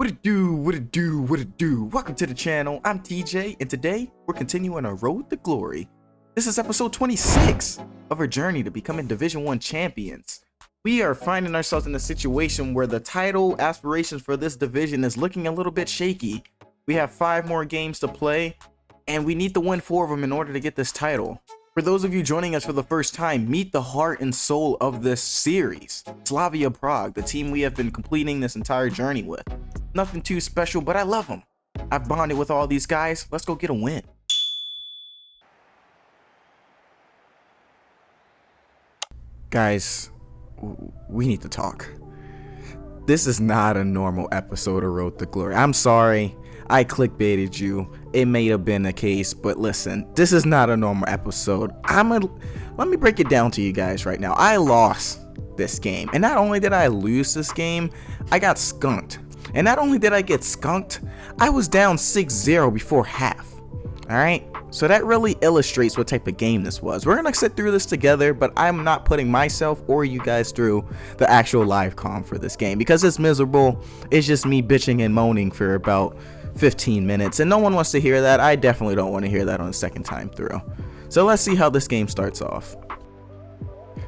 What it do, what it do, what it do. Welcome to the channel. I'm TJ, and today we're continuing our road to glory. This is episode 26 of our journey to becoming Division 1 champions. We are finding ourselves in a situation where the title aspirations for this division is looking a little bit shaky. We have 5 more games to play, and we need to win 4 of them in order to get this title. For those of you joining us for the first time, meet the heart and soul of this series, Slavia Prague, the team we have been completing this entire journey with. Nothing too special, but I love them. I've bonded with all these guys. Let's go get a win. Guys, we need to talk. This is not a normal episode of Road to Glory. I'm sorry, I clickbaited you. It may have been the case, but listen, this is not a normal episode. Let me break it down to you guys right now. I lost this game, and not only did I lose this game, I got skunked. And not only did I get skunked, I was down 6-0 before half. Alright, so that really illustrates what type of game this was. We're gonna sit through this together, but I'm not putting myself or you guys through the actual live comm for this game because it's miserable. It's just me bitching and moaning for about 15 minutes, and no one wants to hear that. I definitely don't want to hear that on the second time through. So let's see how this game starts off.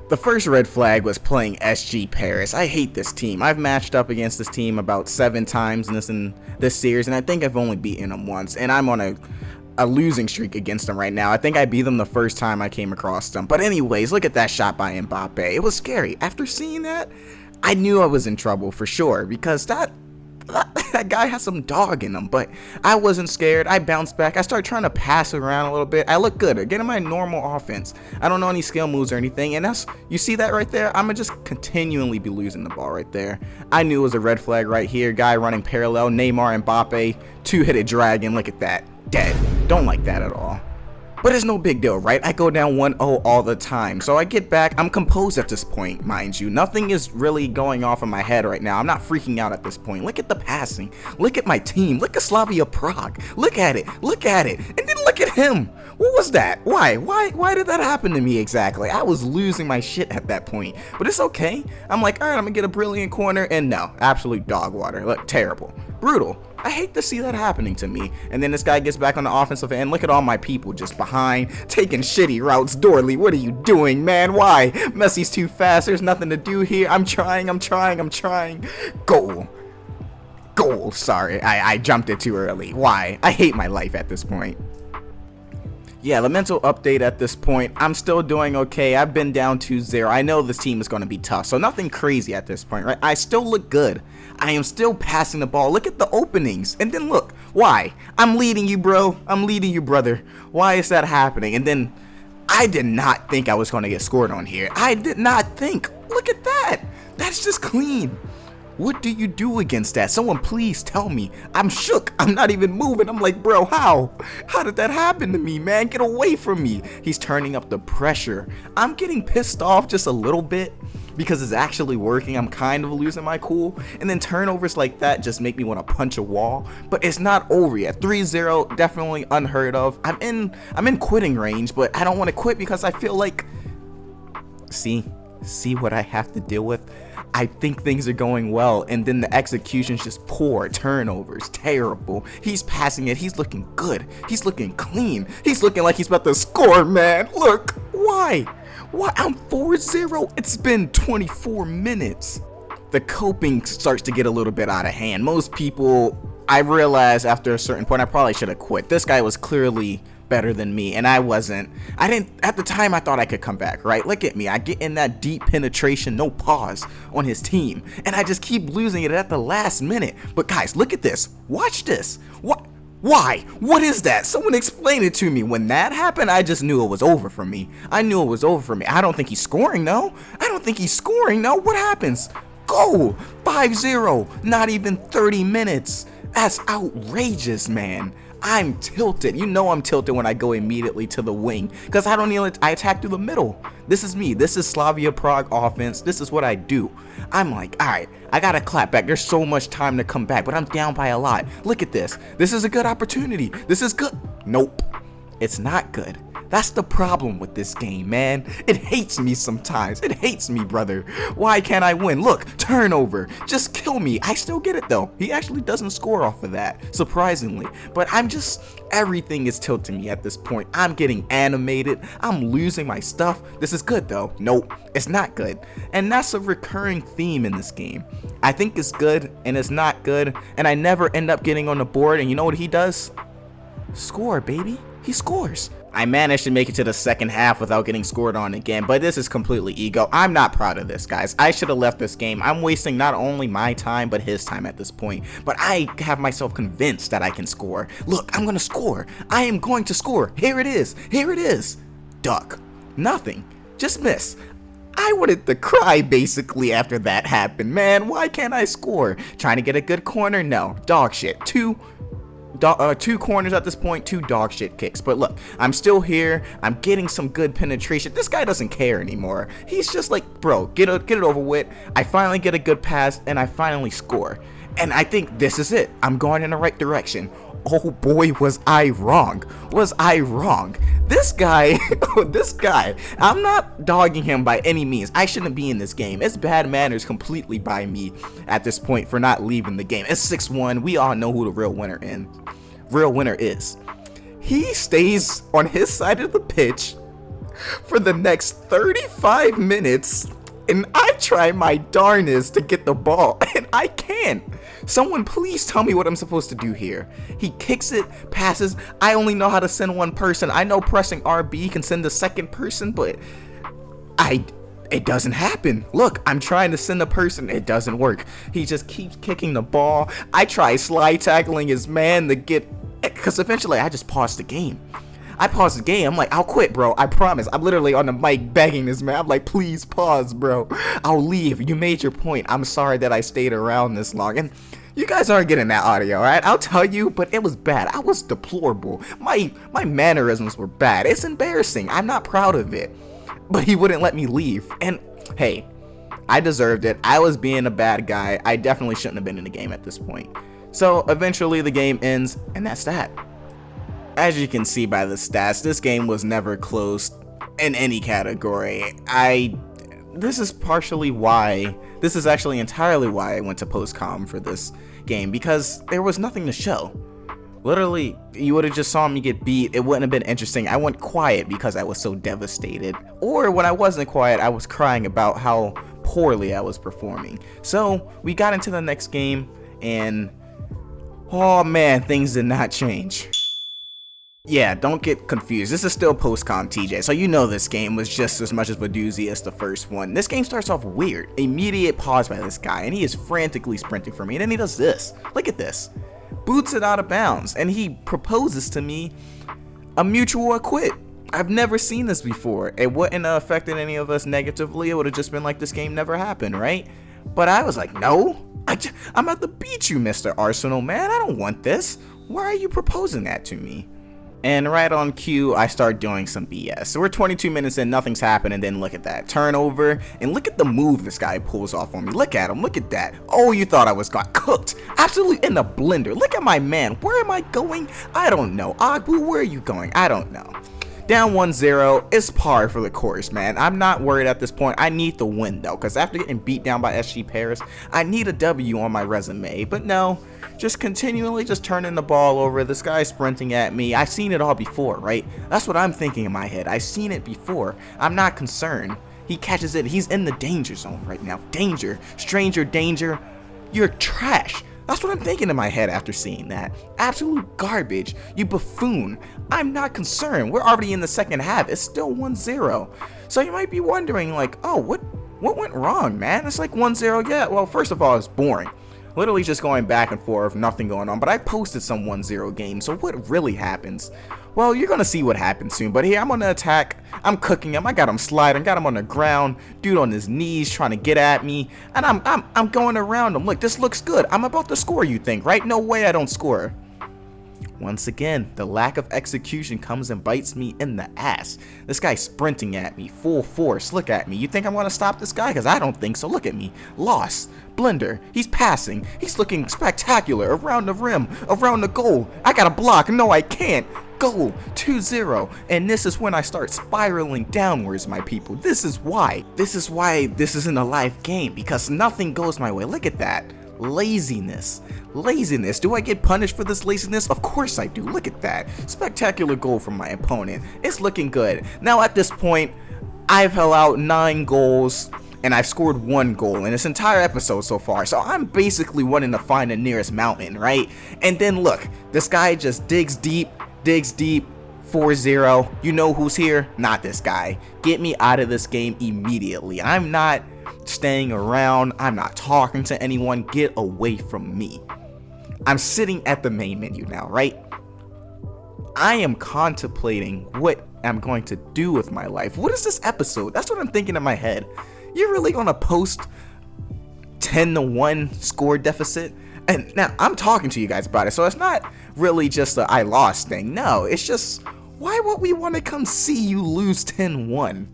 The first red flag was playing SG Paris. I hate this team. I've matched up against this team about 7 times in this series, and I think I've only beaten them once, and I'm on a losing streak against them right now. I think I beat them the first time I came across them. But anyways, look at that shot by Mbappe. It was scary. After seeing that, I knew I was in trouble for sure, because that guy has some dog in him, but I wasn't scared. I bounced back. I started trying to pass around a little bit. I look good again in my normal offense. I don't know any skill moves or anything, and you see that right there? I'm gonna just continually be losing the ball right there. I knew it was a red flag right here. Guy running parallel, Neymar, Mbappe, 2-headed dragon. Look at that, dead. Don't like that at all. But it's no big deal, right? I go down 1-0 all the time. So I get back. I'm composed at this point, mind you. Nothing is really going off in my head right now. I'm not freaking out at this point. Look at the passing. Look at my team. Look at Slavia Prague. Look at it. Look at it. And then look at him. What was that? Why did that happen to me exactly? I was losing my shit at that point. But it's okay. I'm like, all right, I'm going to get a brilliant corner. And no, absolute dog water. Look, terrible. Brutal. I hate to see that happening to me. And then this guy gets back on the offensive end. Look at all my people just behind, taking shitty routes. Dorley, what are you doing, man? Why? Messi's too fast. There's nothing to do here. I'm trying. Goal. Sorry, I jumped it too early. Why? I hate my life at this point. Yeah, the mental update at this point, I'm still doing okay. I've been down 2-0. I know this team is going to be tough, so nothing crazy at this point, right? I still look good. I am still passing the ball. Look at the openings. And then look, why? I'm leading you, bro. I'm leading you, brother. Why is that happening? And then I did not think I was going to get scored on here. I did not think. Look at that. That's just clean. What do you do against that? Someone please tell me. I'm shook. I'm not even moving. I'm like, bro, how? How did that happen to me, man? Get away from me. He's turning up the pressure. I'm getting pissed off just a little bit because it's actually working. I'm kind of losing my cool. And then turnovers like that just make me want to punch a wall. But it's not over yet. 3-0, definitely unheard of. I'm in quitting range, but I don't want to quit because I feel like, see what I have to deal with? I think things are going well, and then the execution's just poor. Turnovers, terrible. He's passing it. He's looking good. He's looking clean. He's looking like he's about to score, man. Look, why? I'm 4-0. It's been 24 minutes. The coping starts to get a little bit out of hand. Most people, I realized after a certain point, I probably should have quit. This guy was clearly better than me, and I didn't at the time. I thought I could come back, right? Look at me. I get in that deep penetration, no pause on his team, and I just keep losing it at the last minute. But guys, look at this. Watch this. Why? What is that? Someone explain it to me. When that happened, I just knew it was over for me. I don't think he's scoring, though. What happens? Goal. 5-0. Not even 30 minutes. That's outrageous, man. I'm tilted. You know I'm tilted when I go immediately to the wing because I attack through the middle. This is me. This is Slavia Prague offense. This is what I do. I'm like, all right, I got to clap back. There's so much time to come back, but I'm down by a lot. Look at this. This is a good opportunity. This is good. Nope. It's not good. That's the problem with this game, man. It hates me sometimes. It hates me, brother. Why can't I win? Look, turnover. Just kill me. I still get it, though. He actually doesn't score off of that, surprisingly. But everything is tilting me at this point. I'm getting animated. I'm losing my stuff. This is good, though. Nope, it's not good. And that's a recurring theme in this game. I think it's good, and it's not good, and I never end up getting on the board, and you know what he does? Score, baby. He scores. I managed to make it to the second half without getting scored on again, but this is completely ego. I'm not proud of this, guys. I should have left this game. I'm wasting not only my time, but his time at this point. But I have myself convinced that I can score. Look, I'm going to score. I am going to score. Here it is. Here it is. Duck. Nothing. Just miss. I wanted to cry basically after that happened. Man, why can't I score? Trying to get a good corner? No. Dog shit. Two corners at this point, 2 dog shit kicks. But look, I'm still here. I'm getting some good penetration. This guy doesn't care anymore. He's just like, bro, get it over with. I finally get a good pass and I finally score. And I think this is it. I'm going in the right direction. Oh boy, was I wrong. Was I wrong? This guy, I'm not dogging him by any means. I shouldn't be in this game. It's bad manners completely by me at this point for not leaving the game. It's 6-1. We all know who the real winner is. He stays on his side of the pitch for the next 35 minutes, and I try my darnest to get the ball, and I can't. Someone please tell me what I'm supposed to do here. He kicks it, passes. I only know how to send one person. I know pressing RB can send the second person, but it doesn't happen. Look, I'm trying to send a person. It doesn't work. He just keeps kicking the ball. I try slide tackling his man to get, because eventually I just paused the game. I'm like, I'll quit, bro. I promise. I'm literally on the mic begging this man. I'm like, please pause, bro. I'll leave. You made your point. I'm sorry that I stayed around this long. And you guys aren't getting that audio, alright? I'll tell you, but it was bad. I was deplorable. My mannerisms were bad. It's embarrassing. I'm not proud of it. But he wouldn't let me leave. And hey, I deserved it. I was being a bad guy. I definitely shouldn't have been in the game at this point. So eventually the game ends, and that's that. As you can see by the stats, this game was never close in any category. This is actually entirely why I went to post-com for this game, because there was nothing to show. Literally, you would have just saw me get beat. It wouldn't have been interesting. I went quiet because I was so devastated. Or when I wasn't quiet, I was crying about how poorly I was performing. So we got into the next game, and oh man, things did not change. Yeah, don't get confused. This is still post-com TJ, so you know this game was just as much of a doozy as the first one. This game starts off weird. Immediate pause by this guy, and he is frantically sprinting for me, and then he does this. Look at this. Boots it out of bounds, and he proposes to me a mutual quit. I've never seen this before. It wouldn't have affected any of us negatively. It would have just been like this game never happened, right? But I was like, no, I'm about to beat you, Mr. Arsenal, man. I don't want this. Why are you proposing that to me? And right on cue, I start doing some BS. So we're 22 minutes in, nothing's happened, and then look at that. Turnover, and look at the move this guy pulls off on me. Look at him, look at that. Oh, you thought I was got cooked. Absolutely in the blender. Look at my man. Where am I going? I don't know. Agbu, where are you going? I don't know. Down 1-0, it's par for the course, man. I'm not worried at this point. I need the win, though, because after getting beat down by SG Paris, I need a W on my resume. But no, just continually just turning the ball over. This guy's sprinting at me. I've seen it all before, right? That's what I'm thinking in my head. I've seen it before. I'm not concerned. He catches it. He's in the danger zone right now. Danger. Stranger danger. You're trash. That's what I'm thinking in my head after seeing that. Absolute garbage. You buffoon. I'm not concerned. We're already in the second half. It's still 1-0. So you might be wondering, like, oh, what went wrong, man? It's like 1-0. Yeah, well, first of all, it's boring. Literally just going back and forth, nothing going on. But I posted some 1-0 games, so what really happens? Well, you're going to see what happens soon. But here, I'm on the attack. I'm cooking him. I got him sliding. Got him on the ground. Dude on his knees trying to get at me. And I'm going around him. Look, this looks good. I'm about to score, you think, right? No way I don't score. Once again, the lack of execution comes and bites me in the ass. This guy's sprinting at me, full force. Look at me. You think I'm going to stop this guy? Because I don't think so. Look at me. Lost. Blender. He's passing. He's looking spectacular. Around the rim. Around the goal. I got a block. No, I can't. goal, 2-0, and this is when I start spiraling downwards, my people. This is why this isn't a live game, because nothing goes my way. Look at that. Laziness. Do I get punished for this laziness? Of course I do. Look at that. Spectacular goal from my opponent. It's looking good. Now at this point, I've held out 9 goals and I've scored 1 goal in this entire episode so far. So I'm basically wanting to find the nearest mountain, right? And then look, this guy just digs deep, 4-0. You know who's here? Not this guy. Get me out of this game immediately. I'm not staying around. I'm not talking to anyone. Get away from me. I'm sitting at the main menu now, right? I am contemplating what I'm going to do with my life. What is this episode? That's what I'm thinking in my head. You're really gonna post 10-1 score deficit? And now I'm talking to you guys about it, so it's not really just a I lost thing. No, it's just, why would we want to come see you lose 10-1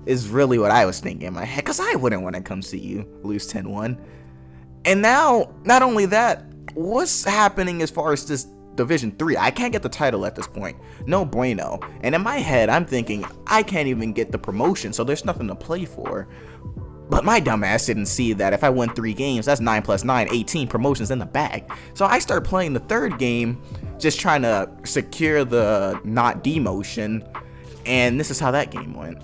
is really what I was thinking in my head, because I wouldn't want to come see you lose 10-1. And now, not only that, what's happening as far as this Division 3? I can't get the title at this point. No bueno. And in my head, I'm thinking, I can't even get the promotion, so there's nothing to play for. But my dumbass didn't see that if I win 3 games, that's 9 plus 9, 18 promotions in the bag. So I start playing the 3rd game, just trying to secure the not demotion, and this is how that game went.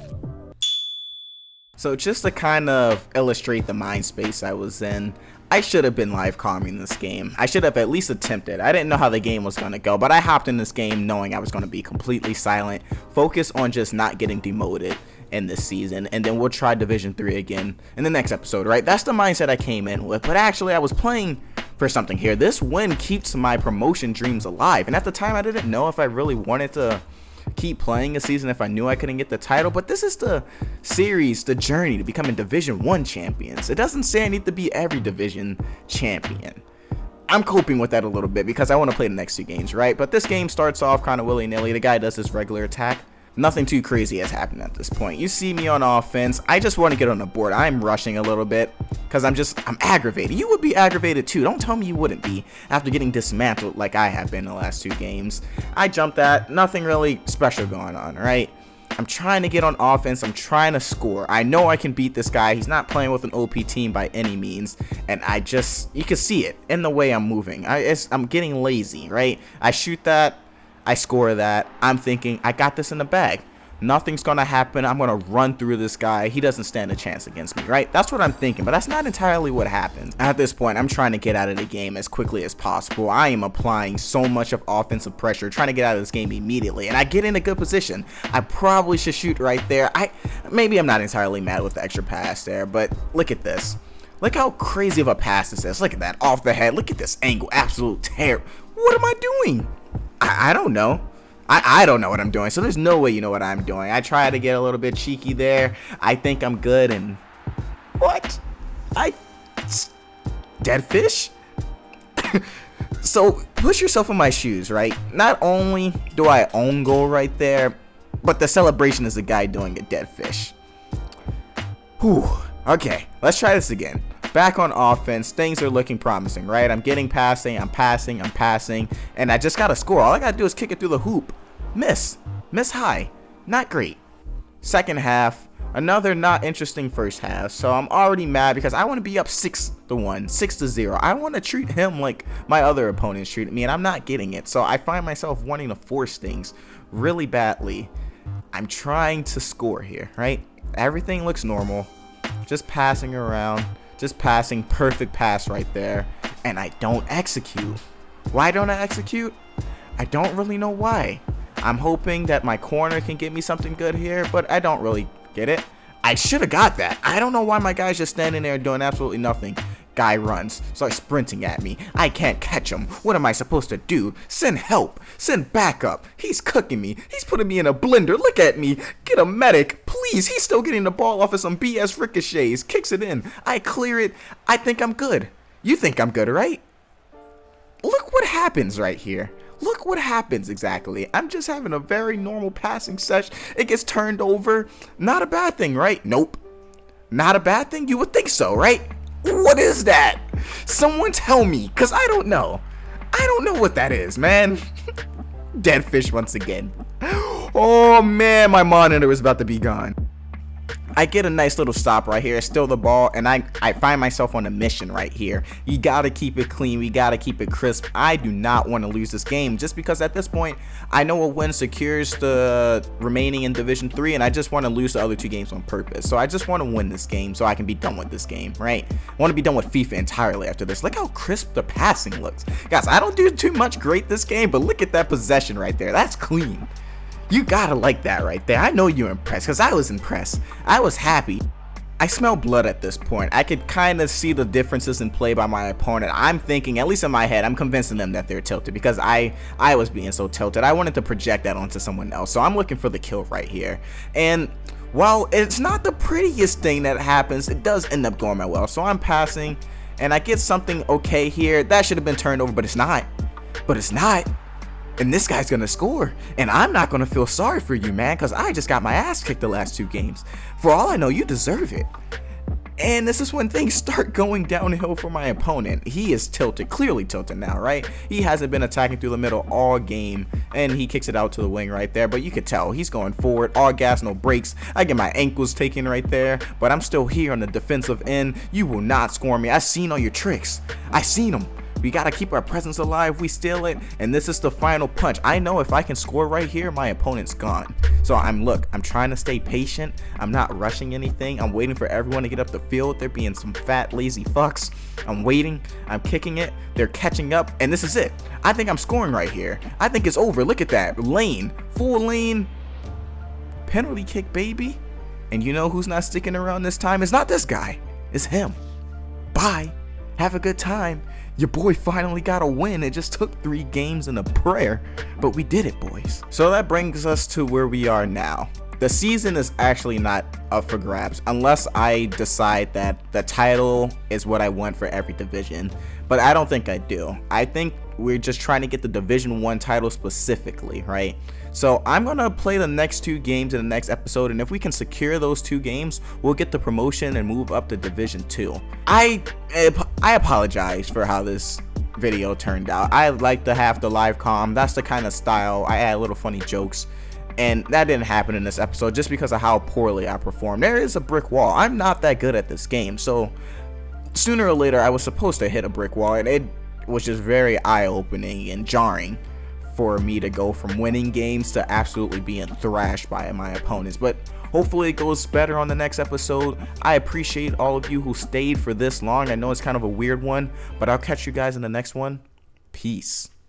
So just to kind of illustrate the mind space I was in, I should have been live calming this game. I should have at least attempted. I didn't know how the game was going to go, but I hopped in this game knowing I was going to be completely silent, focus on just not getting demoted in this season, and then we'll try Division 3 again in the next episode, right? That's the mindset I came in with, but actually I was playing for something here. This win keeps my promotion dreams alive, and at the time I didn't know if I really wanted to keep playing a season if I knew I couldn't get the title, but this is the series, the journey to becoming Division 1 champions. It doesn't say I need to be every division champion. I'm coping with that a little bit because I want to play the next 2 games, right? But this game starts off kind of willy-nilly. The guy does his regular attack. Nothing too crazy has happened at this point. You see me on offense. I just want to get on the board. I'm rushing a little bit because I'm aggravated. You would be aggravated too. Don't tell me you wouldn't be after getting dismantled like I have been the last 2 games. I jumped that. Nothing really special going on, right? I'm trying to get on offense. I'm trying to score. I know I can beat this guy. He's not playing with an OP team by any means. And you can see it in the way I'm moving. I'm getting lazy, right? I shoot that. I score that. I'm thinking, I got this in the bag. Nothing's going to happen. I'm going to run through this guy. He doesn't stand a chance against me, right? That's what I'm thinking, but that's not entirely what happens. At this point, I'm trying to get out of the game as quickly as possible. I am applying so much of offensive pressure, trying to get out of this game immediately, and I get in a good position. I probably should shoot right there. Maybe I'm not entirely mad with the extra pass there, but look at this. Look how crazy of a pass this is. Look at that, off the head. Look at this angle, absolute terror. What am I doing? I don't know. I don't know what I'm doing, so there's no way you know what I'm doing. I try to get a little bit cheeky there. I think I'm good, and what? Dead fish? So put yourself in my shoes, right? Not only do I own goal right there, but the celebration is the guy doing a dead fish. Whew. Okay, let's try this again. Back on offense, things are looking promising, right? I'm getting passing, I'm passing, and I just gotta score. All I gotta do is kick it through the hoop. Miss high, not great. Second half, another not interesting first half, so I'm already mad because I want to be up 6-1, 6-0. I want to treat him like my other opponents treated me, and I'm not getting it, so I find myself wanting to force things really badly. I'm trying to score here, right? Everything looks normal, just passing around. Just passing, perfect pass right there, and I don't execute. Why don't I execute? I don't really know why. I'm hoping that my corner can get me something good here, but I don't really get it. I should have got that. I don't know why my guy's just standing there doing absolutely nothing. Guy runs, starts sprinting at me. I can't catch him. What am I supposed to do? Send help. Send backup. He's cooking me. He's putting me in a blender. Look at me. Get a medic. Please. He's still getting the ball off of some BS ricochets. Kicks it in. I clear it. I think I'm good. You think I'm good, right? Look what happens right here. Look what happens exactly. I'm just having a very normal passing session. It gets turned over. Not a bad thing, right? Nope. Not a bad thing? You would think so, right? What is that? Someone tell me, because I don't know. I don't know what that is, man. Dead fish once again. Oh man, my monitor is about to be gone. I get a nice little stop right here, steal the ball, and I find myself on a mission right here. You gotta keep it clean, we gotta keep it crisp. I do not want to lose this game, just because at this point, I know a win secures the remaining in Division 3, and I just want to lose the other 2 games on purpose. So I just want to win this game so I can be done with this game, right? I want to be done with FIFA entirely after this. Look how crisp the passing looks. Guys, I don't do too much great this game, but look at that possession right there. That's clean. You gotta like that right there. I know you're impressed, because I was impressed. I was happy. I smell blood at this point. I could kind of see the differences in play by my opponent. I'm thinking, at least in my head, I'm convincing them that they're tilted, because I was being so tilted. I wanted to project that onto someone else. So I'm looking for the kill right here. And while it's not the prettiest thing that happens, it does end up going my well. So I'm passing, and I get something okay here. That should have been turned over, but it's not. But it's not. And this guy's gonna score, and I'm not gonna feel sorry for you, man, because I just got my ass kicked the last 2 games. For all I know, you deserve it. And this is when things start going downhill for my opponent. He is tilted, clearly tilted now, right? He hasn't been attacking through the middle all game, and he kicks it out to the wing right there, but you could tell he's going forward, all gas, no brakes. I get my ankles taken right there, but I'm still here on the defensive end. You will not score me. I seen all your tricks. I seen them. We gotta keep our presence alive. We steal it, and this is the final punch. I know if I can score right here, my opponent's gone. So I'm trying to stay patient. I'm not rushing anything. I'm waiting for everyone to get up the field. They're being some fat, lazy fucks. I'm waiting. I'm kicking it. They're catching up, and this is it. I think I'm scoring right here. I think it's over. Look at that. Lane. Full lane. Penalty kick, baby. And you know who's not sticking around this time? It's not this guy. It's him. Bye. Have a good time. Your boy finally got a win. It just took 3 games and a prayer, but we did it, boys. So that brings us to where we are now. The season is actually not up for grabs unless I decide that the title is what I want for every division, but I don't think I do. I think we're just trying to get the Division 1 title specifically, right? So I'm gonna play the next 2 games in the next episode, and if we can secure those 2 games, we'll get the promotion and move up to Division 2. I apologize for how this video turned out. I like to have the live comm. That's the kind of style. I add little funny jokes, and that didn't happen in this episode just because of how poorly I performed. There is a brick wall. I'm not that good at this game, so sooner or later I was supposed to hit a brick wall, and it was just very eye-opening and jarring for me to go from winning games to absolutely being thrashed by my opponents. But hopefully it goes better on the next episode. I appreciate all of you who stayed for this long. I know it's kind of a weird one, but I'll catch you guys in the next one. Peace.